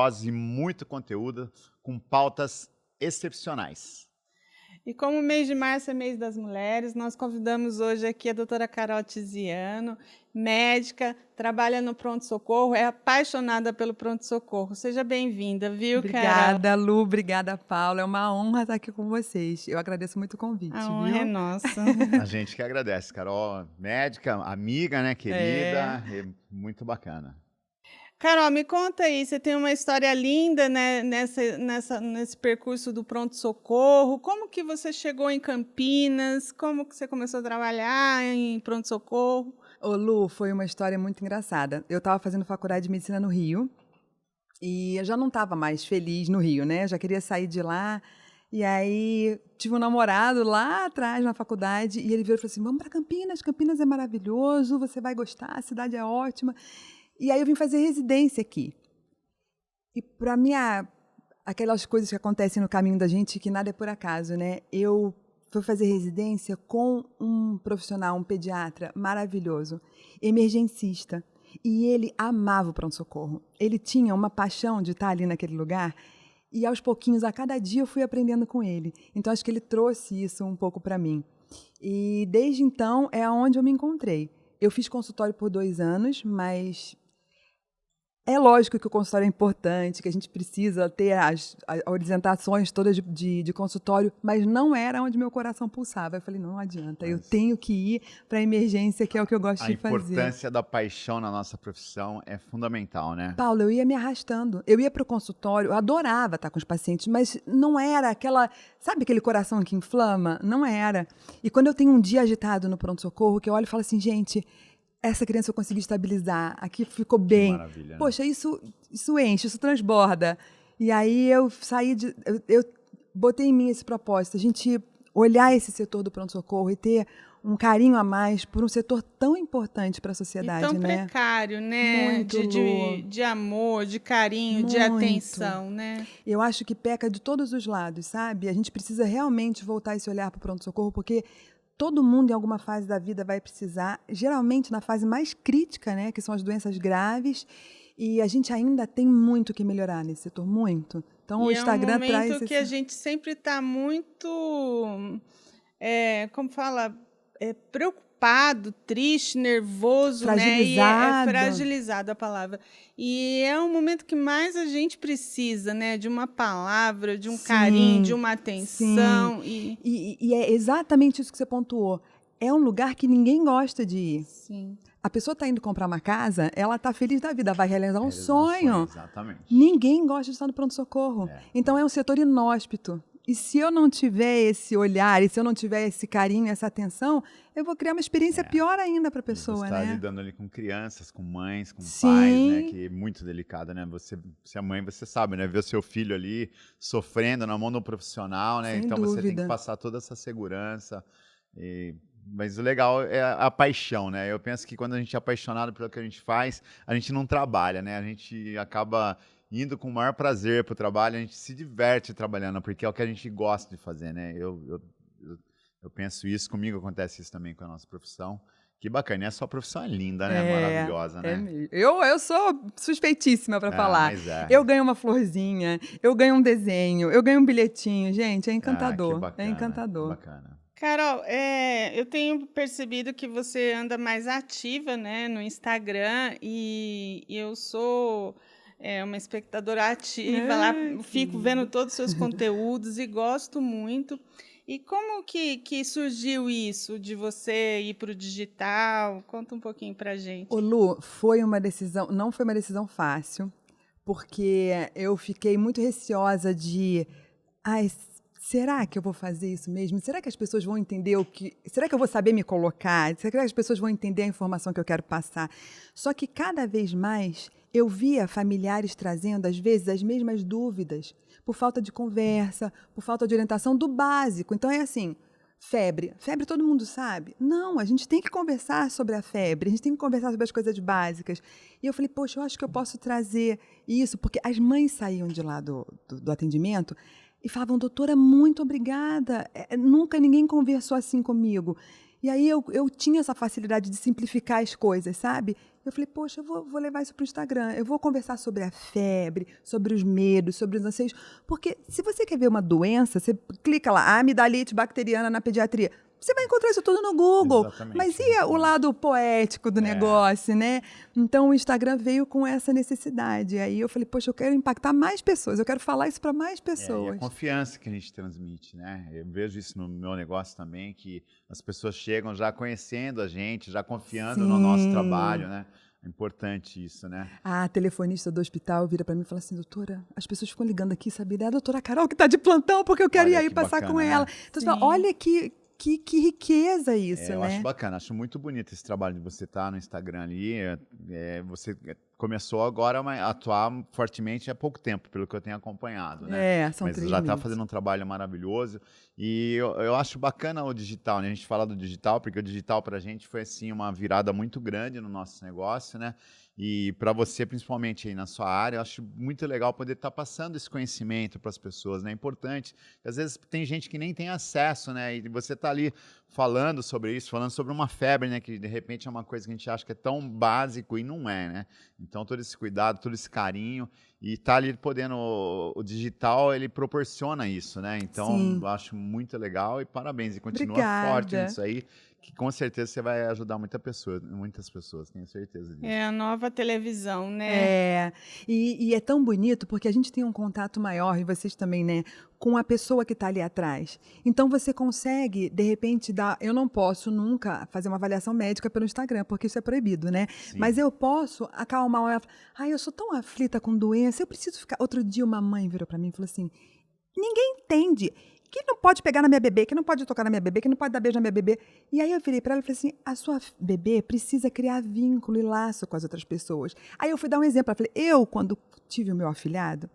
maravilhosos e muito conteúdo com pautas excepcionais. E como o mês de março é mês das mulheres, nós convidamos hoje aqui a doutora Carol Tiziano, médica, trabalha no pronto-socorro, é apaixonada pelo pronto-socorro. Seja bem-vinda, viu, Carol? Obrigada, Lu, obrigada, Paula. É uma honra estar aqui com vocês. Eu agradeço muito o convite, A honra é viu? nossa. A gente que agradece, Carol, médica, amiga, né, querida, e muito bacana. Carol, me conta aí, você tem uma história linda, né, nesse percurso do pronto-socorro. Como que você chegou em Campinas? Como que você começou a trabalhar em pronto-socorro? Ô, Lu, foi uma história muito engraçada. Eu estava fazendo faculdade de medicina no Rio e eu já não estava mais feliz no Rio, né? Eu já queria sair de lá. E aí tive um namorado lá atrás na faculdade e ele virou e falou assim: vamos para Campinas, Campinas é maravilhoso, você vai gostar, a cidade é ótima. E aí eu vim fazer residência aqui. E para mim, aquelas coisas que acontecem no caminho da gente, que nada é por acaso, né? Eu fui fazer residência com um profissional, um pediatra maravilhoso, emergencista. E ele amava o pronto-socorro. Ele tinha uma paixão de estar ali naquele lugar. E aos pouquinhos, a cada dia, eu fui aprendendo com ele. Então, acho que ele trouxe isso um pouco para mim. E desde então, é onde eu me encontrei. Eu fiz consultório por 2 anos, mas é lógico que o consultório é importante, que a gente precisa ter as orientações todas de consultório, mas não era onde meu coração pulsava. Eu falei, não adianta, eu tenho que ir para a emergência, que é o que eu gosto de fazer. A importância da paixão na nossa profissão é fundamental, né? Paulo, eu ia me arrastando. Eu ia para o consultório, eu adorava estar com os pacientes, mas não era aquela, sabe aquele coração que inflama? Não era. E quando eu tenho um dia agitado no pronto-socorro, que eu olho e falo assim, gente, essa criança eu consegui estabilizar, aqui ficou bem. Que maravilha, poxa, né? isso enche, isso transborda. E aí eu saí eu botei em mim esse propósito, a gente olhar esse setor do pronto-socorro e ter um carinho a mais por um setor tão importante para a sociedade, e tão né? Precário, né? Muito, de amor, de carinho, muito. De atenção, né? Eu acho que peca de todos os lados, sabe? A gente precisa realmente voltar esse olhar para o pronto-socorro, porque todo mundo, em alguma fase da vida, vai precisar, geralmente na fase mais crítica, né, que são as doenças graves, e a gente ainda tem muito que melhorar nesse setor, muito. Então, o Instagram traz... É um momento que a gente sempre está muito, como fala, preocupado, triste, nervoso, fragilizado. Né? Fragilizado a palavra. E é um momento que mais a gente precisa, né? De uma palavra, de um carinho, de uma atenção. E é exatamente isso que você pontuou. É um lugar que ninguém gosta de ir. Sim. A pessoa está indo comprar uma casa, ela está feliz da vida, vai realizar um sonho. Exatamente. Ninguém gosta de estar no pronto-socorro. Então, é um setor inóspito. E se eu não tiver esse olhar, e se eu não tiver esse carinho, essa atenção, eu vou criar uma experiência pior ainda para a pessoa, né? Você está lidando ali com crianças, com mães, com pais, né? Que é muito delicado, né? Você é mãe, você sabe, né? Ver o seu filho ali sofrendo na mão de um profissional, né? Sem então dúvida. Você tem que passar toda essa segurança. Mas o legal é a paixão, né? Eu penso que quando a gente é apaixonado pelo que a gente faz, a gente não trabalha, né? A gente acaba indo com o maior prazer para o trabalho, a gente se diverte trabalhando, porque é o que a gente gosta de fazer, né? Eu penso isso, comigo acontece isso também com a nossa profissão. Que bacana, e a sua profissão é linda, né? Maravilhosa, né? Eu sou suspeitíssima para falar. Mas eu ganho uma florzinha, eu ganho um desenho, eu ganho um bilhetinho. Gente, é encantador. Que bacana, é encantador. Que bacana. Carol, eu tenho percebido que você anda mais ativa, né, no Instagram, e eu sou uma espectadora ativa lá, fico vendo todos os seus conteúdos e gosto muito. E como que surgiu isso de você ir para o digital? Conta um pouquinho para a gente. Ô Lu, não foi uma decisão fácil, porque eu fiquei muito receosa de... será que eu vou fazer isso mesmo? Será que as pessoas vão entender será que eu vou saber me colocar? Será que as pessoas vão entender a informação que eu quero passar? Só que cada vez mais eu via familiares trazendo, às vezes, as mesmas dúvidas, por falta de conversa, por falta de orientação do básico. Então, é assim, febre todo mundo sabe. Não, a gente tem que conversar sobre a febre, a gente tem que conversar sobre as coisas básicas. E eu falei, poxa, eu acho que eu posso trazer isso, porque as mães saíam de lá do atendimento e falavam, doutora, muito obrigada, nunca ninguém conversou assim comigo. E aí eu tinha essa facilidade de simplificar as coisas, sabe? Eu falei, poxa, eu vou levar isso para o Instagram. Eu vou conversar sobre a febre, sobre os medos, sobre os anseios. Porque se você quer ver uma doença, você clica lá, amidalite bacteriana na pediatria. Você vai encontrar isso tudo no Google. Exatamente, Mas e o lado poético do negócio, né? Então, o Instagram veio com essa necessidade. Aí eu falei, poxa, eu quero impactar mais pessoas. Eu quero falar isso para mais E pessoas. a confiança que a gente transmite, né? Eu vejo isso no meu negócio também, que as pessoas chegam já conhecendo a gente, já confiando no nosso trabalho, né? É importante isso, né? A telefonista do hospital vira para mim e fala assim, doutora, as pessoas ficam ligando aqui, sabe? É a doutora Carol que está de plantão, porque eu quero ir aí passar bacana, com ela. né? Então, você fala, olha que riqueza isso, Eu né? acho bacana, acho muito bonito esse trabalho de você estar no Instagram ali. Você começou agora a atuar fortemente há pouco tempo, pelo que eu tenho acompanhado, né? São Mas 3 já está meses. fazendo um trabalho maravilhoso. E eu acho bacana o digital, né? A gente fala do digital, porque o digital para a gente foi assim uma virada muito grande no nosso negócio, né? E para você, principalmente aí na sua área, eu acho muito legal poder estar passando esse conhecimento para as pessoas, né? É importante. Às vezes tem gente que nem tem acesso, né? E você está ali falando sobre isso, falando sobre uma febre, né? Que de repente é uma coisa que a gente acha que é tão básico e não é, né? Então todo esse cuidado, todo esse carinho e tá ali podendo o digital, ele proporciona isso, né? Então eu acho muito legal e parabéns e continua forte Obrigada. nisso aí, que com certeza você vai ajudar muitas pessoas, tenho certeza disso. É a nova televisão, né? E é tão bonito porque a gente tem um contato maior, e vocês também, né, com a pessoa que está ali atrás. Então você consegue, de repente, eu não posso nunca fazer uma avaliação médica pelo Instagram, porque isso é proibido, né? Sim. Mas eu posso acalmar ela. Ai, eu sou tão aflita com doença, eu preciso ficar. Outro dia uma mãe virou para mim e falou assim: ninguém entende. Que não pode pegar na minha bebê, que não pode tocar na minha bebê, que não pode dar beijo na minha bebê. E aí eu virei para ela e falei assim, a sua bebê precisa criar vínculo e laço com as outras pessoas. Aí eu fui dar um exemplo. Eu falei, quando tive o meu afilhado,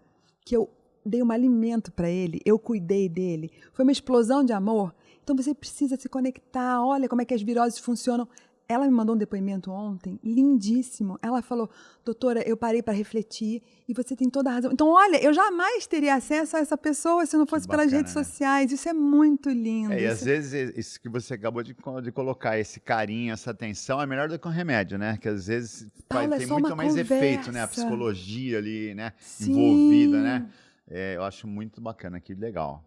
que eu dei um alimento para ele, eu cuidei dele, foi uma explosão de amor. Então você precisa se conectar, olha como é que as viroses funcionam. Ela me mandou um depoimento ontem, lindíssimo. Ela falou, doutora, eu parei para refletir e você tem toda a razão. Então, olha, eu jamais teria acesso a essa pessoa se não fosse pelas redes sociais. Isso é muito lindo. E às vezes isso que você acabou de colocar, esse carinho, essa atenção, é melhor do que um remédio, né? Que às vezes tem muito mais efeito, né? A psicologia ali, né? Sim. Envolvida, né? Eu acho muito bacana, que legal.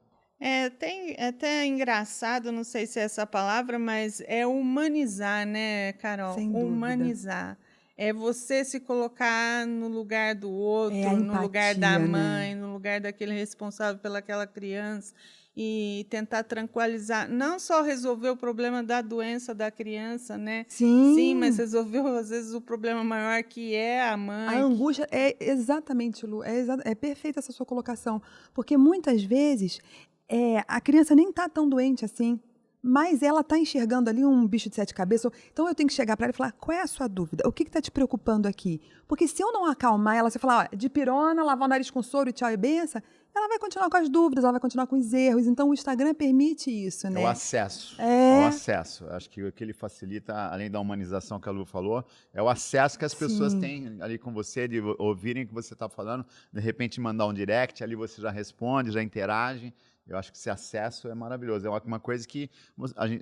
Tem até engraçado, não sei se é essa palavra, mas é humanizar, né, Carol? Sem dúvida. Humanizar. É você se colocar no lugar do outro, a no lugar da empatia, mãe, né? no lugar daquele responsável pelaquela criança e tentar tranquilizar, não só resolver o problema da doença da criança, né? Sim, mas resolveu às vezes o problema maior que é a mãe. A angústia é exatamente, Lu, é perfeita essa sua colocação, porque muitas vezes a criança nem está tão doente assim, mas ela está enxergando ali um bicho de 7 cabeças. Então eu tenho que chegar para ela e falar, qual é a sua dúvida? O que está te preocupando aqui? Porque se eu não acalmar ela, você falar, ó, dipirona, lavar o nariz com soro e tchau e benção, ela vai continuar com as dúvidas, ela vai continuar com os erros. Então o Instagram permite isso, né? É o acesso. É o acesso. Acho que o que ele facilita, além da humanização que a Lu falou, é o acesso que as pessoas têm ali com você, de ouvirem o que você está falando, de repente mandar um direct, ali você já responde, já interage. Eu acho que esse acesso é maravilhoso. É uma coisa que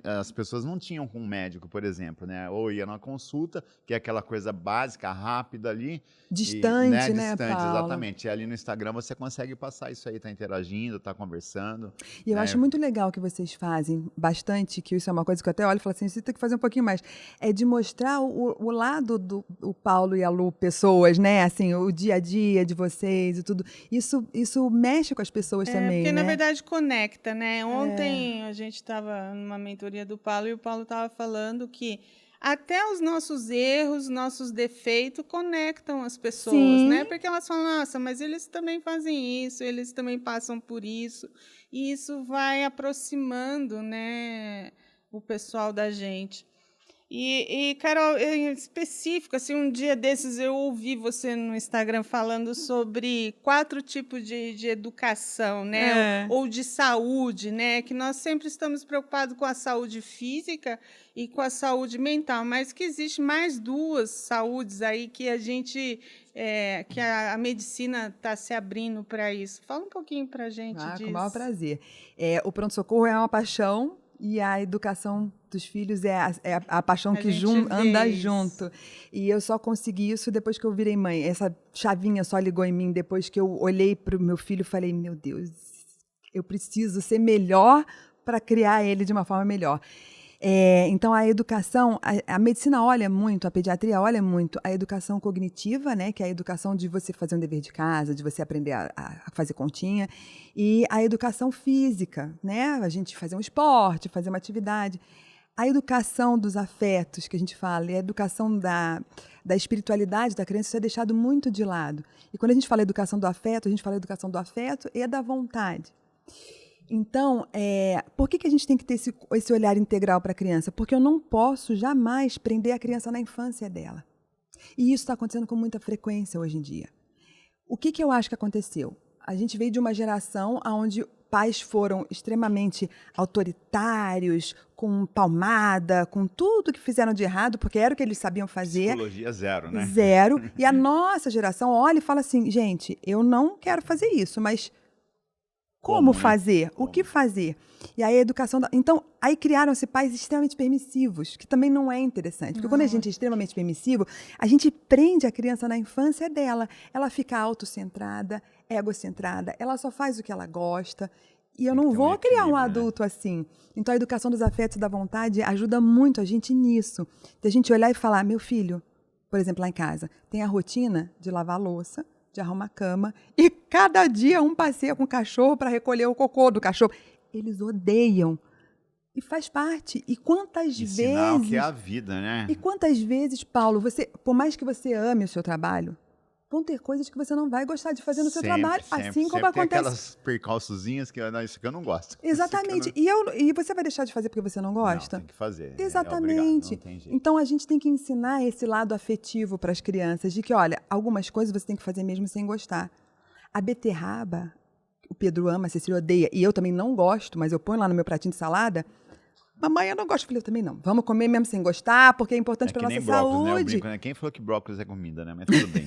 as pessoas não tinham com um médico, por exemplo, né? Ou ia numa consulta, que é aquela coisa básica, rápida ali. Distante, né, Distante, Paulo? exatamente. E ali no Instagram você consegue passar isso aí, tá interagindo, tá conversando. E eu acho muito legal que vocês fazem bastante, que isso é uma coisa que eu até olho e falo assim, você tem que fazer um pouquinho mais. É de mostrar o lado do Paulo e a Lu, pessoas, né? Assim, o dia a dia de vocês e tudo. Isso mexe com as pessoas também, porque, né? na verdade, conecta, né? Ontem a gente estava numa mentoria do Paulo e o Paulo estava falando que até os nossos erros, nossos defeitos conectam as pessoas, né? Porque elas falam, nossa, mas eles também fazem isso, eles também passam por isso. E isso vai aproximando, né, o pessoal da gente. E, Carol, em específico, assim, um dia desses eu ouvi você no Instagram falando sobre 4 tipos de educação, né? Ou de saúde, né? Que nós sempre estamos preocupados com a saúde física e com a saúde mental, mas que existe mais 2 saúdes aí que a gente, que a medicina está se abrindo para isso. Fala um pouquinho para a gente disso. Com o maior prazer. O pronto-socorro é uma paixão. e a educação dos filhos é a paixão que gente anda vê isso. junto. E eu só consegui isso depois que eu virei mãe. Essa chavinha só ligou em mim depois que eu olhei para o meu filho e falei, meu Deus, eu preciso ser melhor para criar ele de uma forma melhor. Então, a educação, a medicina olha muito, a pediatria olha muito a educação cognitiva, né, que é a educação de você fazer um dever de casa, de você aprender a fazer continha, e a educação física, né, a gente fazer um esporte, fazer uma atividade. A educação dos afetos, que a gente fala, e a educação da espiritualidade da criança, isso é deixado muito de lado. E quando a gente fala educação do afeto, a gente fala educação do afeto e da vontade. Então, por que a gente tem que ter esse olhar integral para a criança? Porque eu não posso jamais prender a criança na infância dela. E isso está acontecendo com muita frequência hoje em dia. O que eu acho que aconteceu? A gente veio de uma geração onde pais foram extremamente autoritários, com palmada, com tudo que fizeram de errado, porque era o que eles sabiam fazer. Psicologia zero, né? Zero. E a nossa geração olha e fala assim, gente, eu não quero fazer isso, mas como fazer? Né? O que fazer? E aí a educação... Então, aí criaram-se pais extremamente permissivos, que também não é interessante. Porque quando a gente é extremamente permissivo, a gente prende a criança na infância dela. Ela fica autocentrada, egocentrada, ela só faz o que ela gosta. E eu não vou criar um adulto assim. Então, a educação dos afetos e da vontade ajuda muito a gente nisso. De a gente olhar e falar, meu filho, por exemplo, lá em casa, tem a rotina de lavar a louça, de arrumar a cama, e cada dia um passeia com o cachorro para recolher o cocô do cachorro. Eles odeiam. E faz parte. E quantas Ensinar vezes... o que é a vida, né? E quantas vezes, Paulo, por mais que você ame o seu trabalho, vão ter coisas que você não vai gostar de fazer no seu trabalho, assim como acontece... Tem aquelas percalçozinhas que, não, isso aqui eu não gosto. Exatamente. E você vai deixar de fazer porque você não gosta? Não, tem que fazer. Exatamente. É obrigado, não tem jeito. Então, a gente tem que ensinar esse lado afetivo para as crianças, de que, olha, algumas coisas você tem que fazer mesmo sem gostar. A beterraba, o Pedro ama, a Cecília odeia, e eu também não gosto, mas eu ponho lá no meu pratinho de salada. Mamãe, eu não gosto. Eu falei, eu também não. Vamos comer mesmo sem gostar, porque é importante para a nossa saúde. Né? Quem falou que brócolis é comida, né? Mas tudo bem.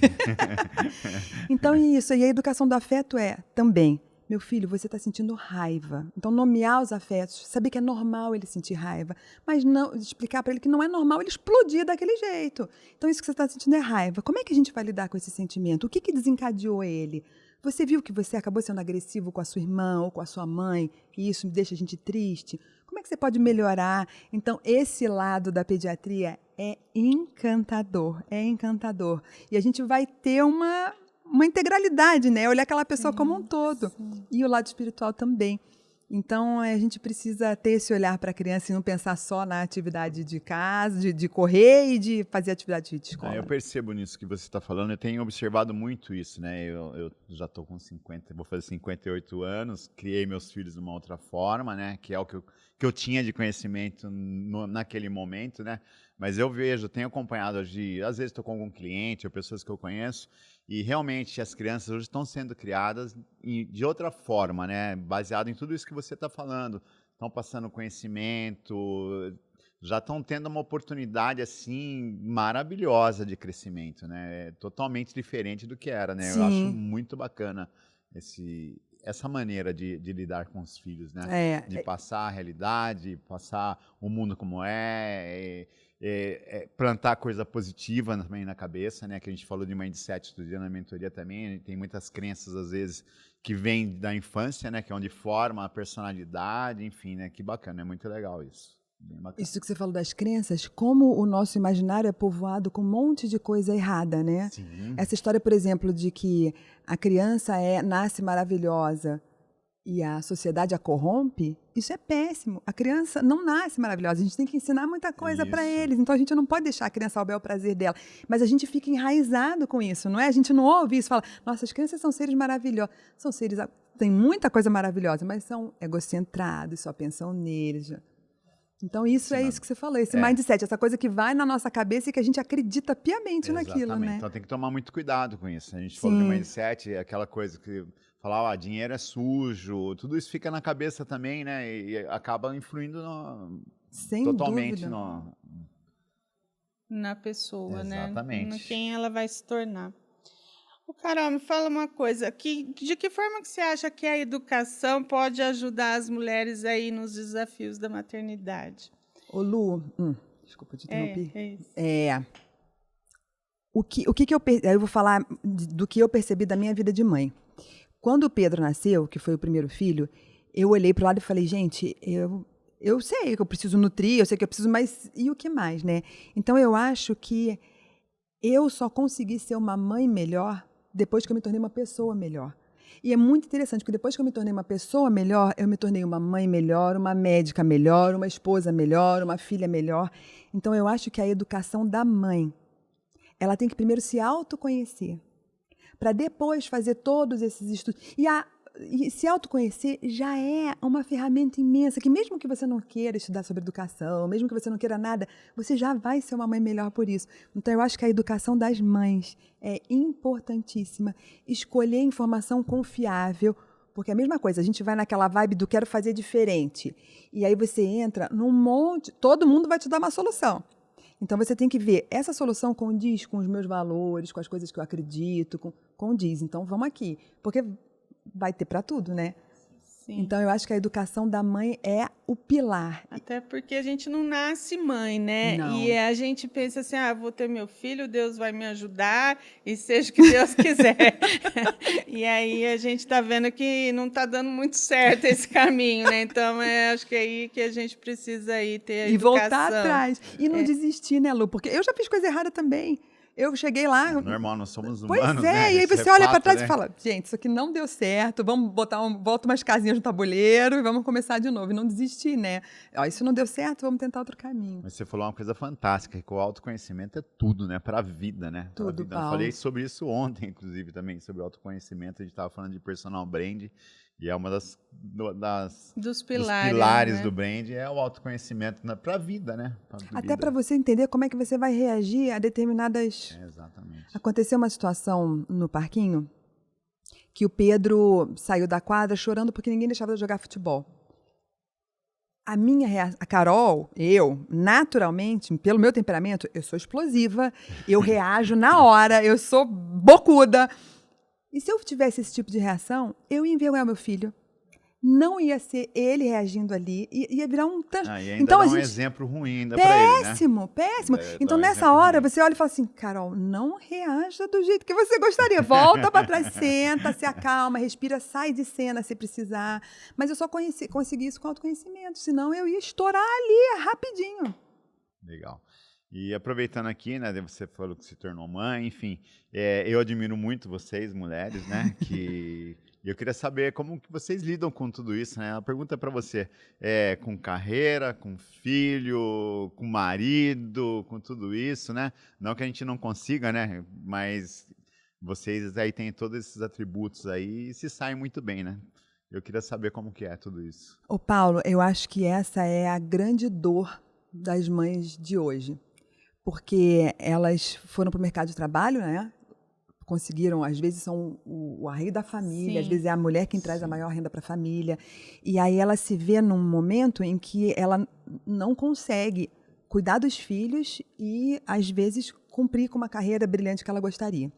Então, isso. E a educação do afeto também, meu filho, você está sentindo raiva. Então, nomear os afetos, saber que é normal ele sentir raiva, mas não explicar para ele que não é normal ele explodir daquele jeito. Então, isso que você está sentindo é raiva. Como é que a gente vai lidar com esse sentimento? O que desencadeou ele? Você viu que você acabou sendo agressivo com a sua irmã ou com a sua mãe, e isso deixa a gente triste? Como é que você pode melhorar? Então, esse lado da pediatria é encantador, é encantador. E a gente vai ter uma integralidade, né? Olhar aquela pessoa como um todo. Sim. E o lado espiritual também. Então, a gente precisa ter esse olhar para a criança e não pensar só na atividade de casa, de correr e de fazer atividade de escola. Eu percebo nisso que você está falando, eu tenho observado muito isso, né? Eu já estou com 50, vou fazer 58 anos, criei meus filhos de uma outra forma, né? Que é o que eu tinha de conhecimento naquele momento, né? Mas eu vejo, tenho acompanhado hoje, às vezes estou com algum cliente ou pessoas que eu conheço, e realmente as crianças hoje estão sendo criadas de outra forma, né? Baseado em tudo isso que você está falando. Estão passando conhecimento, já estão tendo uma oportunidade assim maravilhosa de crescimento, né? É totalmente diferente do que era, né? Sim. Eu acho muito bacana essa maneira de lidar com os filhos, né? De passar a realidade, passar o mundo como plantar coisa positiva também na cabeça, né? Que a gente falou de mindset outro dia na mentoria também. Tem muitas crenças, às vezes, que vêm da infância, né? Que é onde forma a personalidade, enfim, né? Que bacana, é muito legal isso. Bem bacana. Isso que você falou das crenças, como o nosso imaginário é povoado com um monte de coisa errada, né? Sim. Essa história, por exemplo, de que a criança nasce maravilhosa e a sociedade a corrompe, isso é péssimo. A criança não nasce maravilhosa, a gente tem que ensinar muita coisa para eles. Então, a gente não pode deixar a criança ao bel prazer dela. Mas a gente fica enraizado com isso, não é? A gente não ouve isso, fala, nossa, as crianças são seres maravilhosos. São seres, tem muita coisa maravilhosa, mas são egocentrados, só pensam neles. Então, isso é isso que você falou, esse mindset, essa coisa que vai na nossa cabeça e que a gente acredita piamente naquilo, né? Então, tem que tomar muito cuidado com isso. A gente falou de mindset, aquela coisa que falar, dinheiro é sujo, tudo isso fica na cabeça também, né? E acaba influindo totalmente na pessoa, exatamente, né? Quem ela vai se tornar. Carol, me fala uma coisa. De que forma que você acha que a educação pode ajudar as mulheres aí nos desafios da maternidade? Ô, Lu, desculpa te interromper. É isso. Eu vou falar do que eu percebi da minha vida de mãe. Quando o Pedro nasceu, que foi o primeiro filho, eu olhei para o lado e falei, gente, eu sei que eu preciso nutrir, eu sei que eu preciso, mas e o que mais, né? Então, eu acho que eu só consegui ser uma mãe melhor depois que eu me tornei uma pessoa melhor. E é muito interessante, porque depois que eu me tornei uma pessoa melhor, eu me tornei uma mãe melhor, uma médica melhor, uma esposa melhor, uma filha melhor. Então, eu acho que a educação da mãe, ela tem que primeiro se autoconhecer, para depois fazer todos esses estudos. E se autoconhecer já é uma ferramenta imensa, que mesmo que você não queira estudar sobre educação, mesmo que você não queira nada, você já vai ser uma mãe melhor por isso. Então, eu acho que a educação das mães é importantíssima. Escolher informação confiável, porque é a mesma coisa, a gente vai naquela vibe do quero fazer diferente. E aí você entra num monte, todo mundo vai te dar uma solução. Então, você tem que ver, essa solução condiz com os meus valores, com as coisas que eu acredito, condiz. Então, vamos aqui. Porque vai ter para tudo, né? Sim. Então, eu acho que a educação da mãe é o pilar. Até porque a gente não nasce mãe, né? Não. E a gente pensa assim, vou ter meu filho, Deus vai me ajudar, e seja o que Deus quiser. E aí a gente está vendo que não está dando muito certo esse caminho, né? Então, acho que é aí que a gente precisa ir ter a educação. E voltar atrás. E não desistir, né, Lu? Porque eu já fiz coisa errada também. Eu cheguei lá... Normal, nós somos humanos, né? Pois é, e aí você olha para trás e fala, gente, isso aqui não deu certo, vamos bota umas casinhas no tabuleiro e vamos começar de novo. E não desistir, né? Isso não deu certo, vamos tentar outro caminho. Mas você falou uma coisa fantástica, que o autoconhecimento é tudo, né? Para a vida, né? Tudo, Paulo. Eu falei sobre isso ontem, inclusive, também, sobre o autoconhecimento. A gente estava falando de personal brand, e é uma dos pilares né? do brand, é o autoconhecimento para a vida, né? Até para você entender como é que você vai reagir a determinadas... Exatamente. Aconteceu uma situação no parquinho que o Pedro saiu da quadra chorando porque ninguém deixava de jogar futebol. A Carol, naturalmente, pelo meu temperamento, eu sou explosiva, eu reajo na hora, eu sou bocuda. E se eu tivesse esse tipo de reação, eu ia envergonhar meu filho. Não ia ser ele reagindo ali, ia virar um... E ainda então, dá um exemplo ruim ainda para ele, né? Péssimo. Então, nessa hora, você olha e fala assim, Carol, não reaja do jeito que você gostaria. Volta para trás, senta, se acalma, respira, sai de cena se precisar. Mas eu só consegui isso com autoconhecimento, senão eu ia estourar ali rapidinho. Legal. E aproveitando aqui, né, você falou que se tornou mãe, enfim, eu admiro muito vocês, mulheres, né, E eu queria saber como que vocês lidam com tudo isso, né? A pergunta para você, com carreira, com filho, com marido, com tudo isso, né? Não que a gente não consiga, né? Mas vocês aí têm todos esses atributos aí e se saem muito bem, né? Eu queria saber como que é tudo isso. Ô Paulo, eu acho que essa é a grande dor das mães de hoje. Porque elas foram para o mercado de trabalho, né? Conseguiram, às vezes são o rei da família, Sim. Às vezes é a mulher quem traz a maior renda para a família. E aí ela se vê num momento em que ela não consegue cuidar dos filhos e, às vezes, cumprir com uma carreira brilhante que ela gostaria.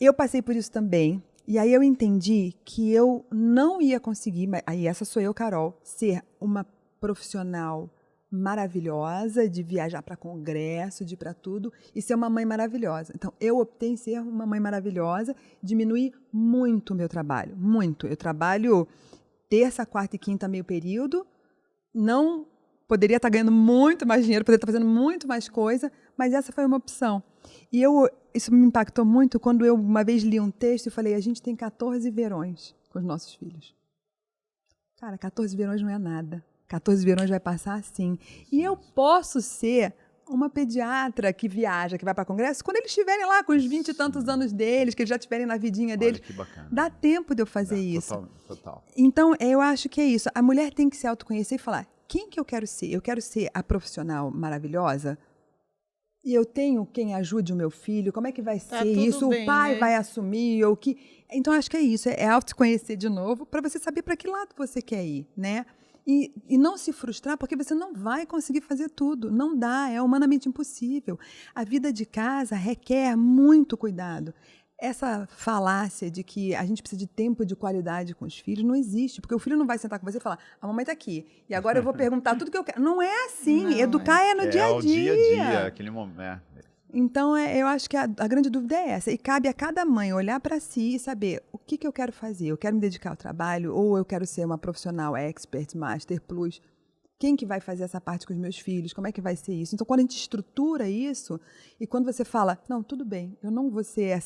Eu passei por isso também, e aí eu entendi que eu não ia conseguir, aí essa sou eu, Carol, ser uma profissional maravilhosa, de viajar para congresso, de ir para tudo, e ser uma mãe maravilhosa. Então, eu optei em ser uma mãe maravilhosa, diminuir muito o meu trabalho, muito. Eu trabalho terça, quarta e quinta, meio período, não poderia estar ganhando muito mais dinheiro, poderia estar fazendo muito mais coisa, mas essa foi uma opção. E isso me impactou muito quando eu uma vez li um texto e falei, a gente tem 14 verões com os nossos filhos. Cara, 14 verões não é nada. 14 verões vai passar assim. E eu posso ser uma pediatra que viaja, que vai para congresso, quando eles estiverem lá com os 20 e tantos anos deles, que eles já estiverem na vidinha deles. Olha que bacana. Dá tempo de eu fazer isso. Total. Então, eu acho que é isso. A mulher tem que se autoconhecer e falar, quem que eu quero ser? Eu quero ser a profissional maravilhosa? E eu tenho quem ajude o meu filho? Como é que vai ser isso? Bem, o pai né? vai assumir? Ou que... Então, acho que é isso. É autoconhecer de novo para você saber para que lado você quer ir, né? E não se frustrar, porque você não vai conseguir fazer tudo. Não dá, é humanamente impossível. A vida de casa requer muito cuidado. essa falácia de que a gente precisa de tempo de qualidade com os filhos não existe, porque o filho não vai sentar com você e falar, a mamãe está aqui, e agora eu vou perguntar tudo que eu quero. Não é assim, Não, educar é no dia a dia. É o dia a dia, aquele momento. Então, eu acho que a grande dúvida é essa, e cabe a cada mãe olhar para si e saber o que eu quero fazer, eu quero me dedicar ao trabalho, ou eu quero ser uma profissional expert, master, plus. Quem que vai fazer essa parte com os meus filhos? Como é que vai ser isso? Então, quando a gente estrutura isso, e quando você fala, não, tudo bem, eu não vou ser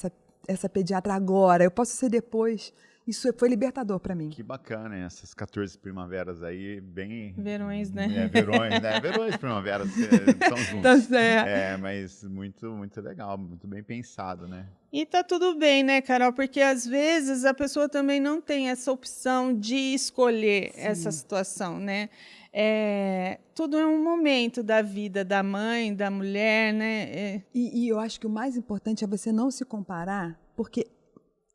essa pediatra agora, eu posso ser depois, isso foi libertador para mim. Que bacana, hein? Essas 14 primaveras aí, bem... Verões, né? Verões, né? Verões, primaveras, estão juntos. Tá Mas muito, muito legal, muito bem pensado, né? E tá tudo bem, né, Carol? Porque às vezes a pessoa também não tem essa opção de escolher essa situação, né? Tudo é um momento da vida da mãe, da mulher, né? E eu acho que o mais importante é você não se comparar, porque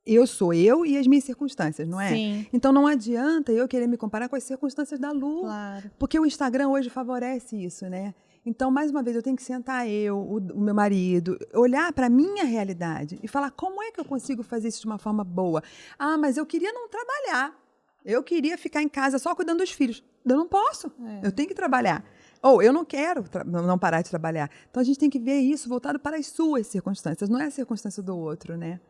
eu sou eu e as minhas circunstâncias, não é? Sim. Então não adianta eu querer me comparar com as circunstâncias da Lu. Claro. Porque o Instagram hoje favorece isso, né? Então, mais uma vez, eu tenho que sentar o meu marido, olhar para a minha realidade e falar como é que eu consigo fazer isso de uma forma boa. Ah, mas eu queria não trabalhar. Eu queria ficar em casa só cuidando dos filhos. Eu não posso. Eu tenho que trabalhar. Ou eu não quero não parar de trabalhar. Então, a gente tem que ver isso voltado para as suas circunstâncias, não é a circunstância do outro, né?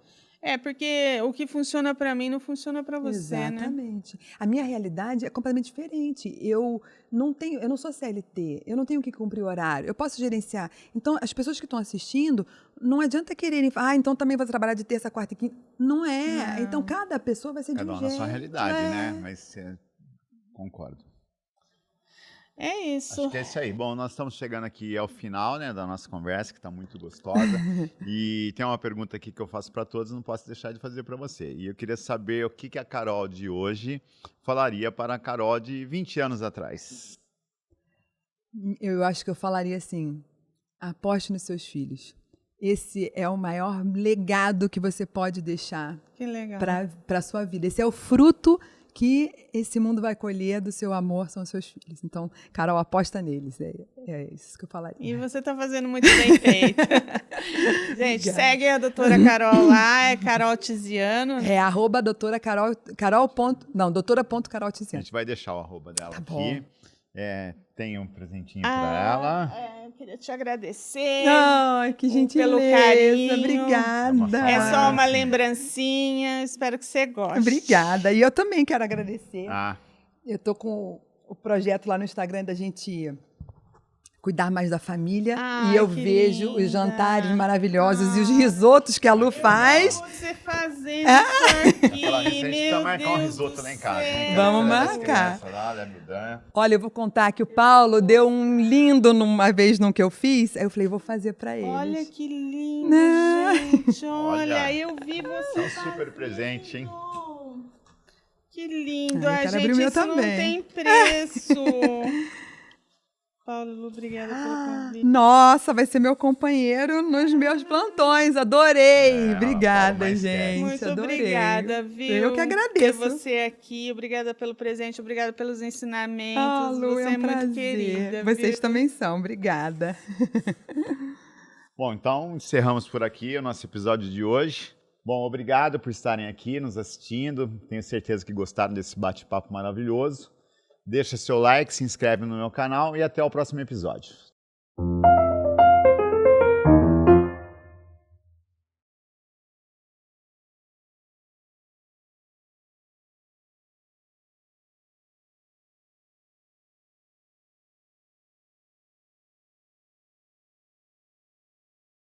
Porque o que funciona para mim não funciona para você, né? Exatamente. A minha realidade é completamente diferente. Eu não sou CLT, eu não tenho que cumprir horário, eu posso gerenciar. Então, as pessoas que estão assistindo, não adianta quererem, então também vou trabalhar de terça, quarta e quinta. Não é. Não. Então, cada pessoa vai ser de um jeito. Cada um na sua realidade, né? Mas concordo. É isso. Acho que é isso aí. Bom, nós estamos chegando aqui ao final, né, da nossa conversa, que está muito gostosa. E tem uma pergunta aqui que eu faço para todos, não posso deixar de fazer para você. E eu queria saber o que a Carol de hoje falaria para a Carol de 20 anos atrás. Eu acho que eu falaria assim, aposte nos seus filhos. Esse é o maior legado que você pode deixar para a sua vida. Esse é o fruto que esse mundo vai colher do seu amor, são os seus filhos. Então, Carol, aposta neles. É isso que eu falaria. E você está fazendo muito bem feito. Gente, segue a doutora Carol lá, é Carol Tiziano. doutora.carol Tiziano. A gente vai deixar o arroba dela aqui. Tem um presentinho para ela. Eu queria te agradecer. Ai, que gentileza. Pelo carinho. Obrigada. É só uma lembrancinha. Espero que você goste. Obrigada. E eu também quero agradecer. Eu tô com o projeto lá no Instagram da gente cuidar mais da família. E eu vejo os jantares maravilhosos e os risotos que a Lu faz. Você fazendo isso aqui. A gente precisa marcar um risoto lá em casa. Vamos marcar. Olha, eu vou contar que o Paulo deu um lindo numa vez no que eu fiz. Aí eu falei, vou fazer para eles. Olha que lindo, gente. Olha, eu vi você É um super presente, hein? Que lindo. Ai, gente, isso também não tem preço. Paulo, obrigada pelo convite. Nossa, vai ser meu companheiro nos meus plantões. Adorei. Obrigada, gente. Muito adorei. Obrigada, viu? Eu que agradeço. Ter você aqui. Obrigada pelo presente, obrigada pelos ensinamentos. Lu, você é um prazer. muito querida. Vocês também são. Obrigada. Bom, então encerramos por aqui o nosso episódio de hoje. Bom, obrigado por estarem aqui nos assistindo. Tenho certeza que gostaram desse bate-papo maravilhoso. Deixa seu like, se inscreve no meu canal e até o próximo episódio.